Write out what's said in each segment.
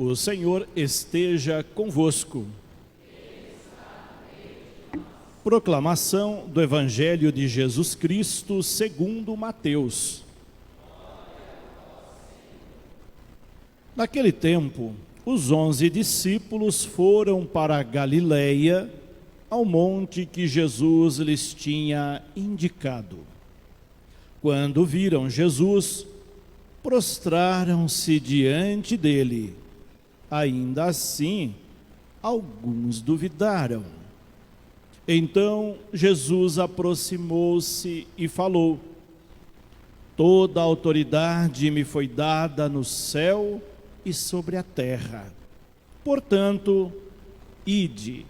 O Senhor esteja convosco. Proclamação do Evangelho de Jesus Cristo segundo Mateus. Naquele tempo, os 11 discípulos foram para a Galileia, ao monte que Jesus lhes tinha indicado. Quando viram Jesus, prostraram-se diante dele. Ainda assim, alguns duvidaram. Então Jesus aproximou-se e falou: Toda a autoridade me foi dada no céu e sobre a terra. Portanto, ide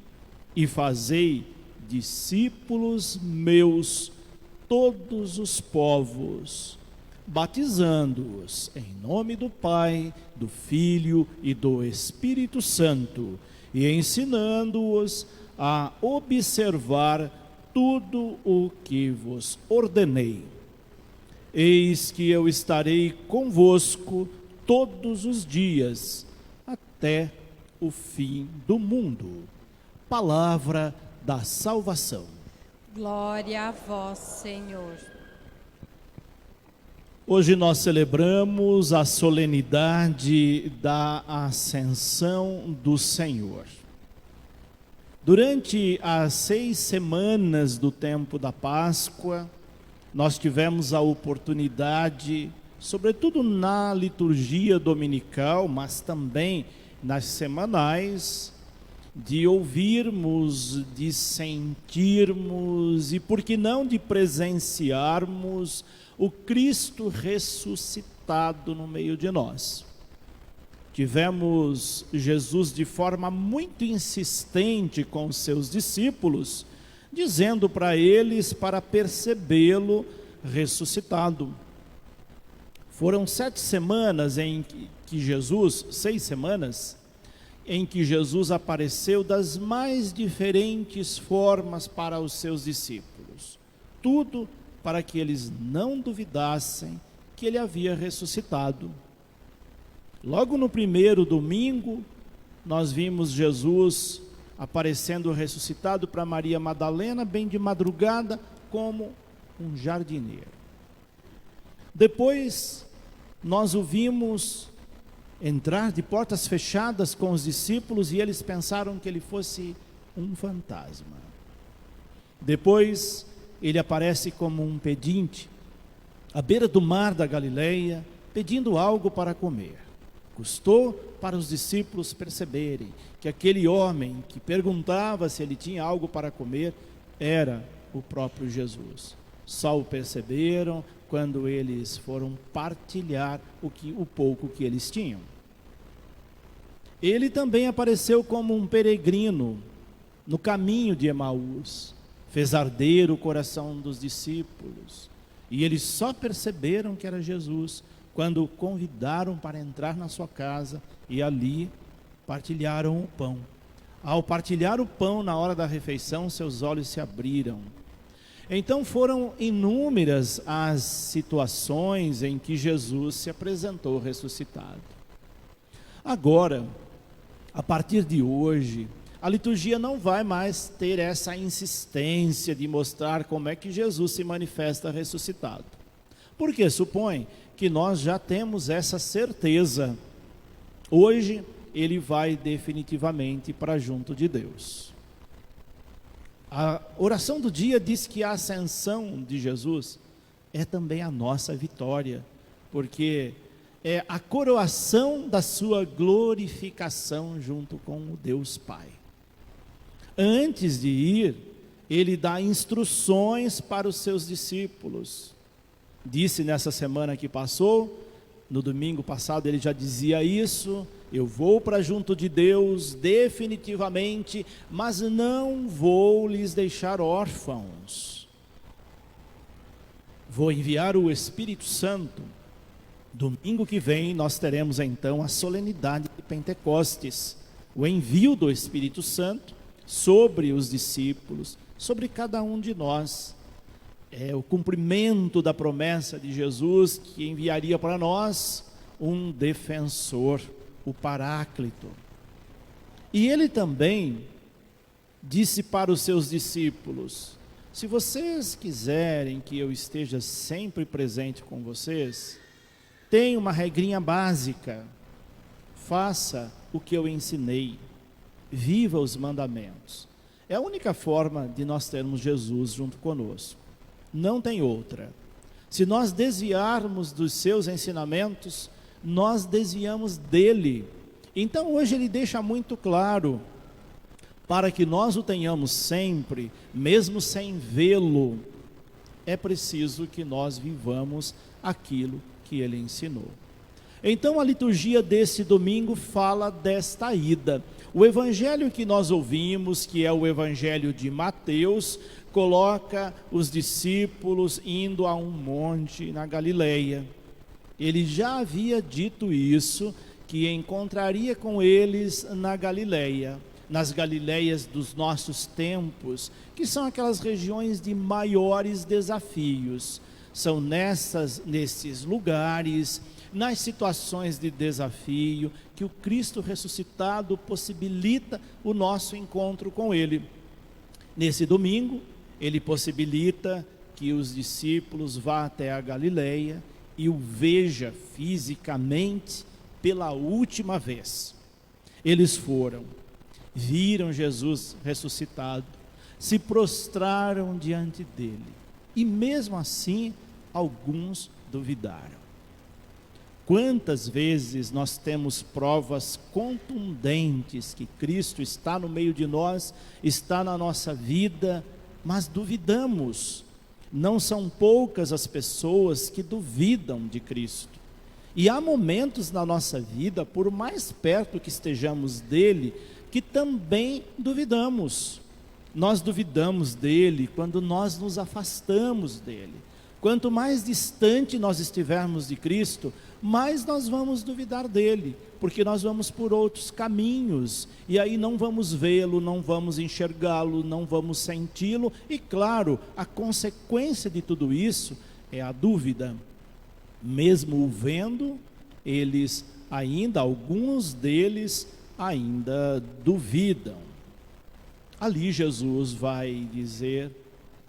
e fazei discípulos meus todos os povos, batizando-os em nome do Pai, do Filho e do Espírito Santo, e ensinando-os a observar tudo o que vos ordenei. Eis que eu estarei convosco todos os dias, até o fim do mundo. Palavra da salvação. Glória a vós, Senhor. Hoje nós celebramos a solenidade da Ascensão do Senhor. Durante as 6 semanas do tempo da Páscoa, nós tivemos a oportunidade, sobretudo na liturgia dominical, mas também nas semanais, de ouvirmos, de sentirmos e, por que não, de presenciarmos o Cristo ressuscitado no meio de nós. Tivemos Jesus de forma muito insistente com os seus discípulos, dizendo para eles para percebê-lo ressuscitado. Foram 7 semanas em que Jesus, 6 semanas, em que Jesus apareceu das mais diferentes formas para os seus discípulos. Tudo para que eles não duvidassem que ele havia ressuscitado. Logo no primeiro domingo, nós vimos Jesus aparecendo ressuscitado para Maria Madalena, bem de madrugada, como um jardineiro. Depois, nós o vimos entrar de portas fechadas com os discípulos e eles pensaram que ele fosse um fantasma. Depois, ele aparece como um pedinte, à beira do mar da Galileia, pedindo algo para comer. Custou para os discípulos perceberem que aquele homem que perguntava se ele tinha algo para comer era o próprio Jesus. Só o perceberam quando eles foram partilhar o pouco que eles tinham. Ele também apareceu como um peregrino no caminho de Emaús, fez arder o coração dos discípulos, e eles só perceberam que era Jesus quando o convidaram para entrar na sua casa e ali partilharam o pão. Ao partilhar o pão na hora da refeição, seus olhos se abriram. Então foram inúmeras as situações em que Jesus se apresentou ressuscitado. Agora, a partir de hoje, a liturgia não vai mais ter essa insistência de mostrar como é que Jesus se manifesta ressuscitado. Porque supõe que nós já temos essa certeza. Hoje, ele vai definitivamente para junto de Deus. A oração do dia diz que a ascensão de Jesus é também a nossa vitória, porque é a coroação da sua glorificação junto com o Deus Pai. Antes de ir, ele dá instruções para os seus discípulos. Disse nessa semana que passou, no domingo passado ele já dizia isso: eu vou para junto de Deus definitivamente, mas não vou lhes deixar órfãos. Vou enviar o Espírito Santo. Domingo que vem nós teremos então a solenidade de Pentecostes, o envio do Espírito Santo sobre os discípulos, sobre cada um de nós. É o cumprimento da promessa de Jesus que enviaria para nós um defensor, o Paráclito. E ele também disse para os seus discípulos: se vocês quiserem que eu esteja sempre presente com vocês, tem uma regrinha básica: faça o que eu ensinei, viva os mandamentos. É a única forma de nós termos Jesus junto conosco, não tem outra. Se nós desviarmos dos seus ensinamentos, nós desviamos dele. Então hoje ele deixa muito claro, para que nós o tenhamos sempre, mesmo sem vê-lo, é preciso que nós vivamos aquilo que ele ensinou. Então a liturgia desse domingo fala desta ida. O evangelho que nós ouvimos, que é o evangelho de Mateus, coloca os discípulos indo a um monte na Galileia. Ele já havia dito isso, que encontraria com eles na Galileia, nas Galileias dos nossos tempos, que são aquelas regiões de maiores desafios. São nesses lugares, nas situações de desafio, que o Cristo ressuscitado possibilita o nosso encontro com Ele. Nesse domingo, Ele possibilita que os discípulos vá até a Galileia e o veja fisicamente pela última vez. Eles foram, viram Jesus ressuscitado, se prostraram diante dele, e mesmo assim alguns duvidaram. Quantas vezes nós temos provas contundentes que Cristo está no meio de nós, está na nossa vida, mas duvidamos. Não são poucas as pessoas que duvidam de Cristo. E há momentos na nossa vida, por mais perto que estejamos dele, que também duvidamos. Nós duvidamos dele quando nós nos afastamos dele. Quanto mais distante nós estivermos de Cristo, mais nós vamos duvidar dele, porque nós vamos por outros caminhos, e aí não vamos vê-lo, não vamos enxergá-lo, não vamos senti-lo, e claro, a consequência de tudo isso é a dúvida. Mesmo o vendo, alguns deles ainda duvidam. Ali Jesus vai dizer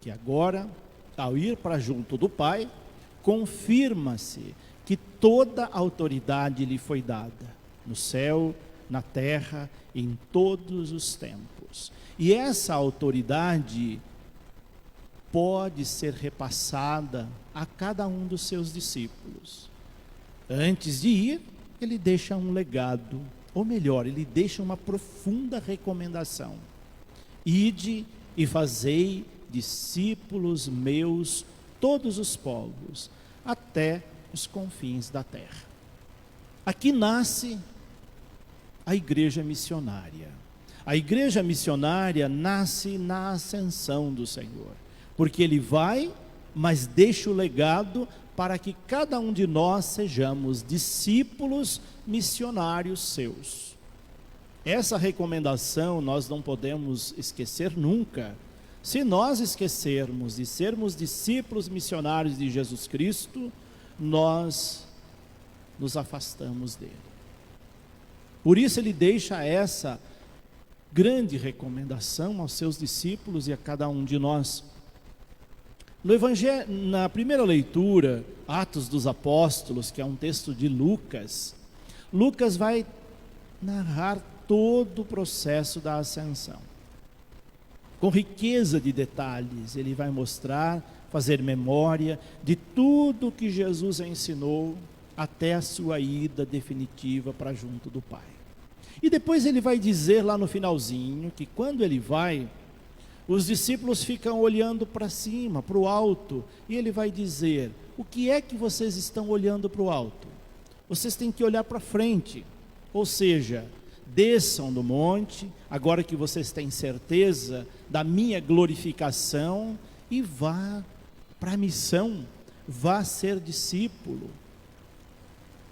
que agora, ao ir para junto do Pai, confirma-se que toda autoridade lhe foi dada, no céu, na terra, em todos os tempos. E essa autoridade pode ser repassada a cada um dos seus discípulos. Antes de ir, ele deixa um legado, ou melhor, ele deixa uma profunda recomendação: ide e fazei discípulos meus todos os povos, até os confins da terra. Aqui nasce a igreja missionária. A igreja missionária nasce na ascensão do Senhor, porque ele vai, mas deixa o legado para que cada um de nós sejamos discípulos missionários seus. Essa recomendação nós não podemos esquecer nunca. Se nós esquecermos de sermos discípulos missionários de Jesus Cristo, nós nos afastamos dele. Por isso ele deixa essa grande recomendação aos seus discípulos e a cada um de nós. No Evangelho, na primeira leitura, Atos dos Apóstolos, que é um texto de Lucas, Lucas vai narrar todo o processo da ascensão. Com riqueza de detalhes, ele vai mostrar, fazer memória de tudo que Jesus ensinou até a sua ida definitiva para junto do Pai. E depois ele vai dizer lá no finalzinho que quando ele vai, os discípulos ficam olhando para cima, para o alto, e ele vai dizer: o que é que vocês estão olhando para o alto? Vocês têm que olhar para frente, ou seja, desçam do monte, agora que vocês têm certeza da minha glorificação, e vá para a missão, vá ser discípulo.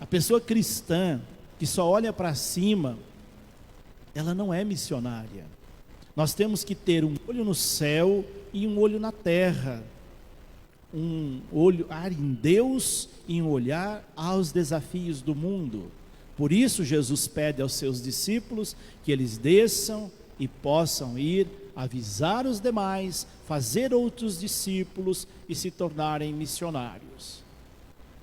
A pessoa cristã que só olha para cima, ela não é missionária. Nós temos que ter um olho no céu e um olho na terra, um olhar em Deus e um olhar aos desafios do mundo. Por isso Jesus pede aos seus discípulos que eles desçam e possam ir avisar os demais, fazer outros discípulos e se tornarem missionários.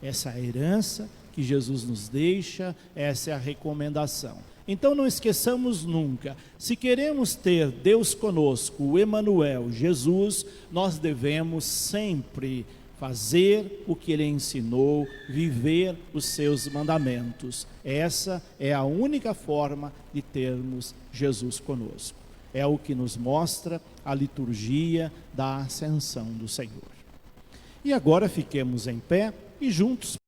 Essa é a herança que Jesus nos deixa, essa é a recomendação. Então não esqueçamos nunca, se queremos ter Deus conosco, o Emanuel, Jesus, nós devemos sempre fazer o que Ele ensinou, viver os seus mandamentos. Essa é a única forma de termos Jesus conosco. É o que nos mostra a liturgia da ascensão do Senhor. E agora fiquemos em pé e juntos